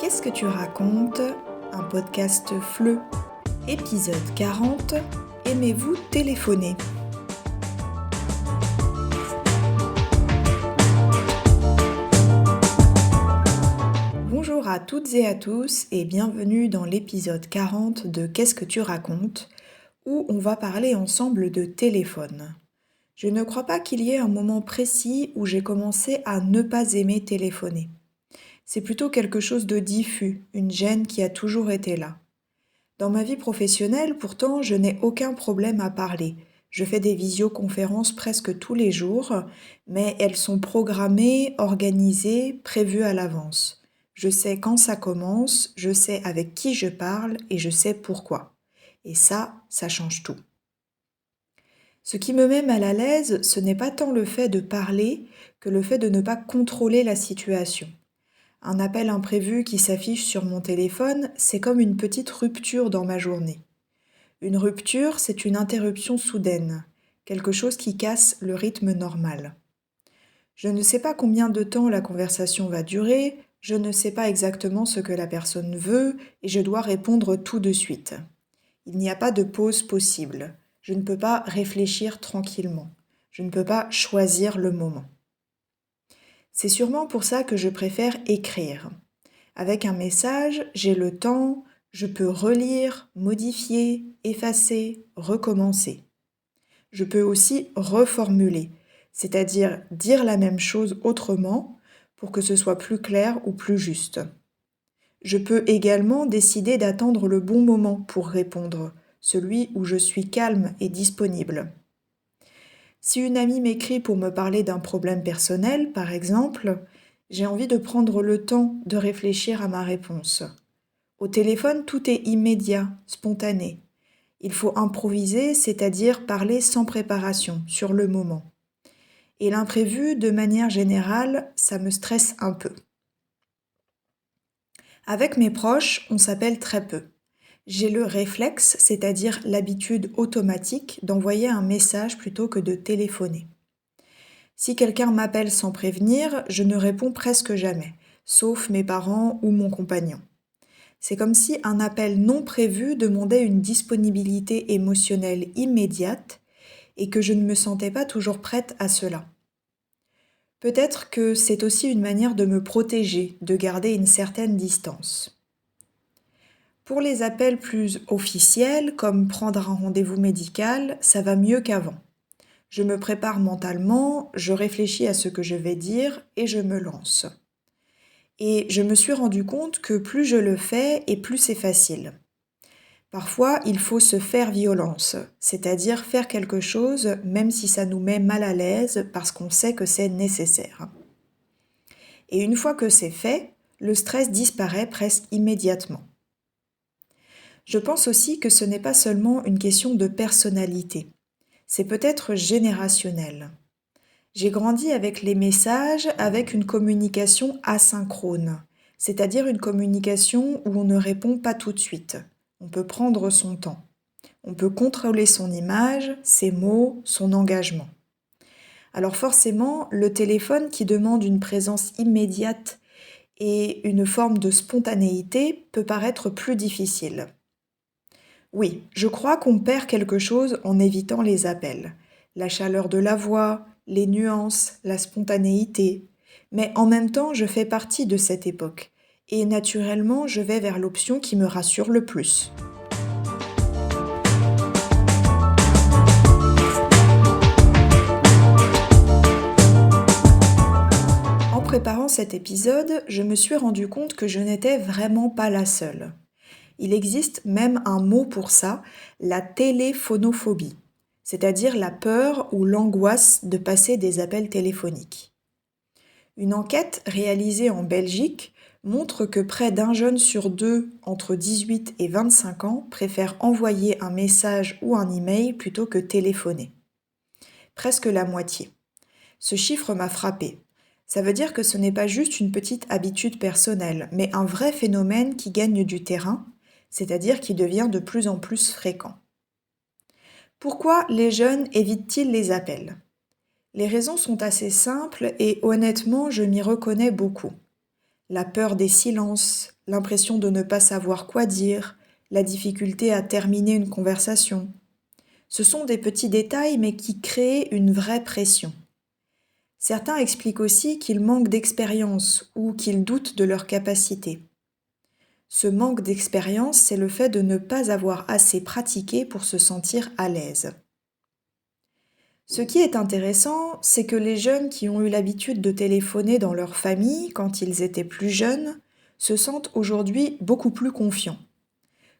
Qu'est-ce que tu racontes? Un podcast FLE, épisode 40. Aimez-vous téléphoner? Bonjour à toutes et à tous et bienvenue dans l'épisode 40 de Qu'est-ce que tu racontes? Où on va parler ensemble de téléphone. Je ne crois pas qu'il y ait un moment précis où j'ai commencé à ne pas aimer téléphoner. C'est plutôt quelque chose de diffus, une gêne qui a toujours été là. Dans ma vie professionnelle, pourtant, je n'ai aucun problème à parler. Je fais des visioconférences presque tous les jours, mais elles sont programmées, organisées, prévues à l'avance. Je sais quand ça commence, je sais avec qui je parle et je sais pourquoi. Et ça change tout. Ce qui me met mal à l'aise, ce n'est pas tant le fait de parler que le fait de ne pas contrôler la situation. Un appel imprévu qui s'affiche sur mon téléphone, c'est comme une petite rupture dans ma journée. Une rupture, c'est une interruption soudaine, quelque chose qui casse le rythme normal. Je ne sais pas combien de temps la conversation va durer, je ne sais pas exactement ce que la personne veut et je dois répondre tout de suite. Il n'y a pas de pause possible. Je ne peux pas réfléchir tranquillement. Je ne peux pas choisir le moment. C'est sûrement pour ça que je préfère écrire. Avec un message, j'ai le temps, je peux relire, modifier, effacer, recommencer. Je peux aussi reformuler, c'est-à-dire dire la même chose autrement pour que ce soit plus clair ou plus juste. Je peux également décider d'attendre le bon moment pour répondre, celui où je suis calme et disponible. Si une amie m'écrit pour me parler d'un problème personnel, par exemple, j'ai envie de prendre le temps de réfléchir à ma réponse. Au téléphone, tout est immédiat, spontané. Il faut improviser, c'est-à-dire parler sans préparation, sur le moment. Et l'imprévu, de manière générale, ça me stresse un peu. Avec mes proches, on s'appelle très peu. J'ai le réflexe, c'est-à-dire l'habitude automatique d'envoyer un message plutôt que de téléphoner. Si quelqu'un m'appelle sans prévenir, je ne réponds presque jamais, sauf mes parents ou mon compagnon. C'est comme si un appel non prévu demandait une disponibilité émotionnelle immédiate et que je ne me sentais pas toujours prête à cela. Peut-être que c'est aussi une manière de me protéger, de garder une certaine distance. Pour les appels plus officiels, comme prendre un rendez-vous médical, ça va mieux qu'avant. Je me prépare mentalement, je réfléchis à ce que je vais dire et je me lance. Et je me suis rendu compte que plus je le fais et plus c'est facile. Parfois, il faut se faire violence, c'est-à-dire faire quelque chose même si ça nous met mal à l'aise parce qu'on sait que c'est nécessaire. Et une fois que c'est fait, le stress disparaît presque immédiatement. Je pense aussi que ce n'est pas seulement une question de personnalité. C'est peut-être générationnel. J'ai grandi avec les messages, avec une communication asynchrone, c'est-à-dire une communication où on ne répond pas tout de suite. On peut prendre son temps. On peut contrôler son image, ses mots, son engagement. Alors forcément, le téléphone qui demande une présence immédiate et une forme de spontanéité peut paraître plus difficile. Oui, je crois qu'on perd quelque chose en évitant les appels. La chaleur de la voix, les nuances, la spontanéité. Mais en même temps, je fais partie de cette époque. Et naturellement, je vais vers l'option qui me rassure le plus. En préparant cet épisode, je me suis rendu compte que je n'étais vraiment pas la seule. Il existe même un mot pour ça, la téléphonophobie, c'est-à-dire la peur ou l'angoisse de passer des appels téléphoniques. Une enquête réalisée en Belgique montre que près d'un jeune sur deux entre 18 et 25 ans préfère envoyer un message ou un email plutôt que téléphoner. Presque la moitié. Ce chiffre m'a frappée. Ça veut dire que ce n'est pas juste une petite habitude personnelle, mais un vrai phénomène qui gagne du terrain, c'est-à-dire qui devient de plus en plus fréquent. Pourquoi les jeunes évitent-ils les appels? Les raisons sont assez simples et honnêtement, je m'y reconnais beaucoup. La peur des silences, l'impression de ne pas savoir quoi dire, la difficulté à terminer une conversation. Ce sont des petits détails mais qui créent une vraie pression. Certains expliquent aussi qu'ils manquent d'expérience ou qu'ils doutent de leurs capacités. Ce manque d'expérience, c'est le fait de ne pas avoir assez pratiqué pour se sentir à l'aise. Ce qui est intéressant, c'est que les jeunes qui ont eu l'habitude de téléphoner dans leur famille quand ils étaient plus jeunes se sentent aujourd'hui beaucoup plus confiants.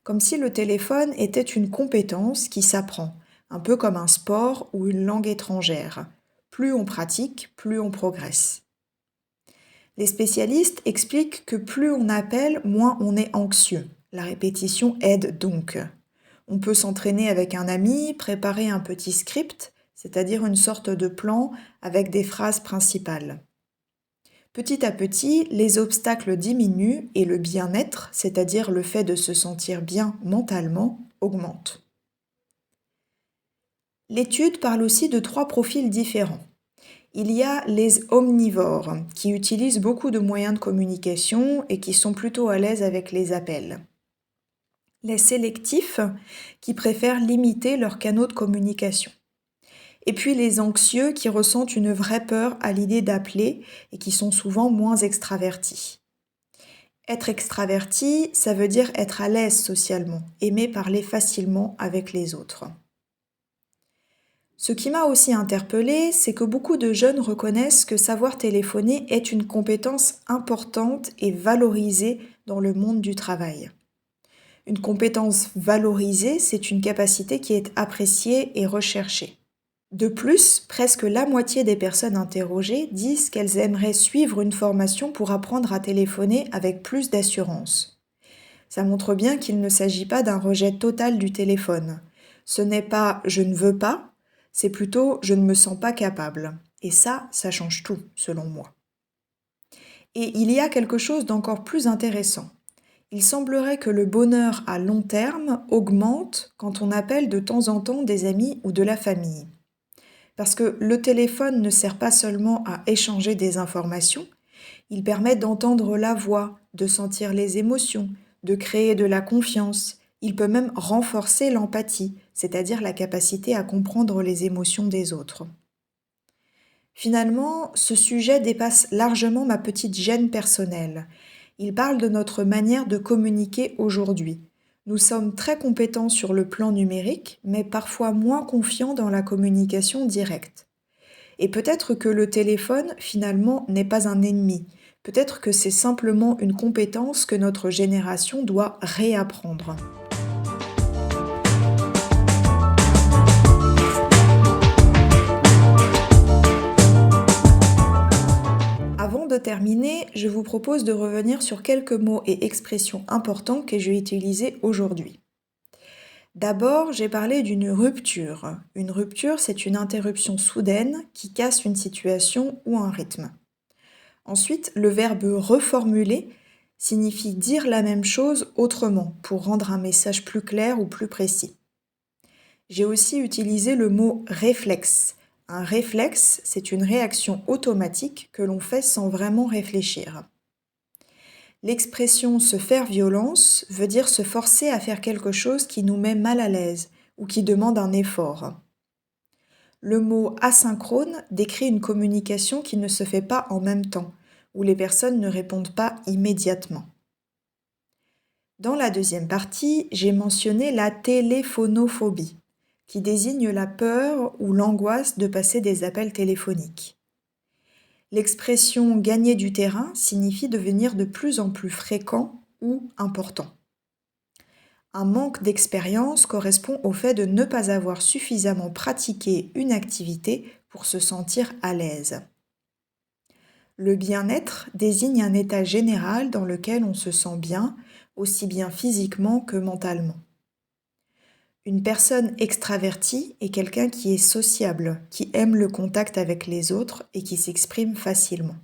Comme si le téléphone était une compétence qui s'apprend, un peu comme un sport ou une langue étrangère. Plus on pratique, plus on progresse. Les spécialistes expliquent que plus on appelle, moins on est anxieux. La répétition aide donc. On peut s'entraîner avec un ami, préparer un petit script, c'est-à-dire une sorte de plan avec des phrases principales. Petit à petit, les obstacles diminuent et le bien-être, c'est-à-dire le fait de se sentir bien mentalement, augmente. L'étude parle aussi de 3 profils différents. Il y a les omnivores, qui utilisent beaucoup de moyens de communication et qui sont plutôt à l'aise avec les appels. Les sélectifs, qui préfèrent limiter leurs canaux de communication. Et puis les anxieux, qui ressentent une vraie peur à l'idée d'appeler et qui sont souvent moins extravertis. Être extraverti, ça veut dire être à l'aise socialement, aimer parler facilement avec les autres. Ce qui m'a aussi interpellée, c'est que beaucoup de jeunes reconnaissent que savoir téléphoner est une compétence importante et valorisée dans le monde du travail. Une compétence valorisée, c'est une capacité qui est appréciée et recherchée. De plus, presque la moitié des personnes interrogées disent qu'elles aimeraient suivre une formation pour apprendre à téléphoner avec plus d'assurance. Ça montre bien qu'il ne s'agit pas d'un rejet total du téléphone. Ce n'est pas « je ne veux pas », c'est plutôt « je ne me sens pas capable ». Et ça change tout, selon moi. Et il y a quelque chose d'encore plus intéressant. Il semblerait que le bonheur à long terme augmente quand on appelle de temps en temps des amis ou de la famille. Parce que le téléphone ne sert pas seulement à échanger des informations, il permet d'entendre la voix, de sentir les émotions, de créer de la confiance. Il peut même renforcer l'empathie, c'est-à-dire la capacité à comprendre les émotions des autres. Finalement, ce sujet dépasse largement ma petite gêne personnelle. Il parle de notre manière de communiquer aujourd'hui. Nous sommes très compétents sur le plan numérique, mais parfois moins confiants dans la communication directe. Et peut-être que le téléphone, finalement, n'est pas un ennemi. Peut-être que c'est simplement une compétence que notre génération doit réapprendre. Avant de terminer, je vous propose de revenir sur quelques mots et expressions importants que je vais utiliser aujourd'hui. D'abord, j'ai parlé d'une rupture. Une rupture, c'est une interruption soudaine qui casse une situation ou un rythme. Ensuite, le verbe reformuler signifie dire la même chose autrement pour rendre un message plus clair ou plus précis. J'ai aussi utilisé le mot réflexe. Un réflexe, c'est une réaction automatique que l'on fait sans vraiment réfléchir. L'expression se faire violence veut dire se forcer à faire quelque chose qui nous met mal à l'aise ou qui demande un effort. Le mot asynchrone décrit une communication qui ne se fait pas en même temps, où les personnes ne répondent pas immédiatement. Dans la deuxième partie, j'ai mentionné la téléphonophobie, qui désigne la peur ou l'angoisse de passer des appels téléphoniques. L'expression gagner du terrain signifie devenir de plus en plus fréquent ou important. Un manque d'expérience correspond au fait de ne pas avoir suffisamment pratiqué une activité pour se sentir à l'aise. Le bien-être désigne un état général dans lequel on se sent bien, aussi bien physiquement que mentalement. Une personne extravertie est quelqu'un qui est sociable, qui aime le contact avec les autres et qui s'exprime facilement.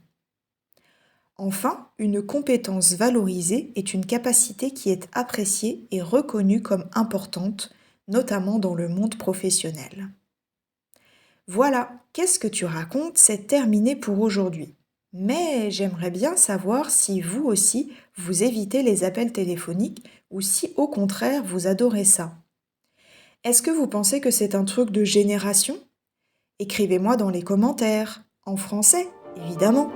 Enfin, une compétence valorisée est une capacité qui est appréciée et reconnue comme importante, notamment dans le monde professionnel. Voilà, qu'est-ce que tu racontes, c'est terminé pour aujourd'hui. Mais j'aimerais bien savoir si vous aussi, vous évitez les appels téléphoniques ou si au contraire, vous adorez ça. Est-ce que vous pensez que c'est un truc de génération? Écrivez-moi dans les commentaires, en français, évidemment.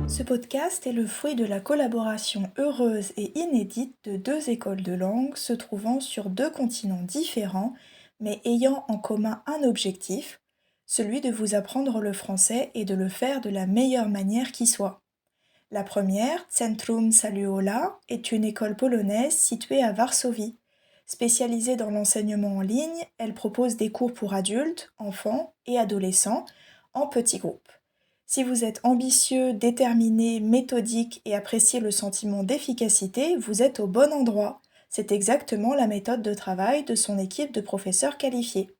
Ce podcast est le fruit de la collaboration heureuse et inédite de deux écoles de langue se trouvant sur deux continents différents, mais ayant en commun un objectif, celui de vous apprendre le français et de le faire de la meilleure manière qui soit. La première, Centrum Saluola, est une école polonaise située à Varsovie. Spécialisée dans l'enseignement en ligne, elle propose des cours pour adultes, enfants et adolescents en petits groupes. Si vous êtes ambitieux, déterminé, méthodique et appréciez le sentiment d'efficacité, vous êtes au bon endroit. C'est exactement la méthode de travail de son équipe de professeurs qualifiés.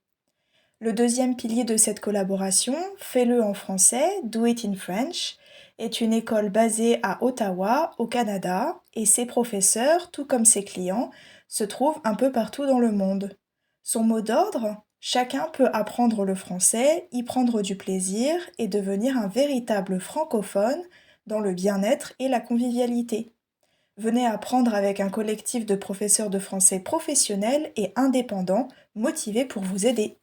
Le deuxième pilier de cette collaboration, Fais-le en français, Do It in French, est une école basée à Ottawa, au Canada, et ses professeurs, tout comme ses clients, se trouvent un peu partout dans le monde. Son mot d'ordre? Chacun peut apprendre le français, y prendre du plaisir et devenir un véritable francophone dans le bien-être et la convivialité. Venez apprendre avec un collectif de professeurs de français professionnels et indépendants motivés pour vous aider.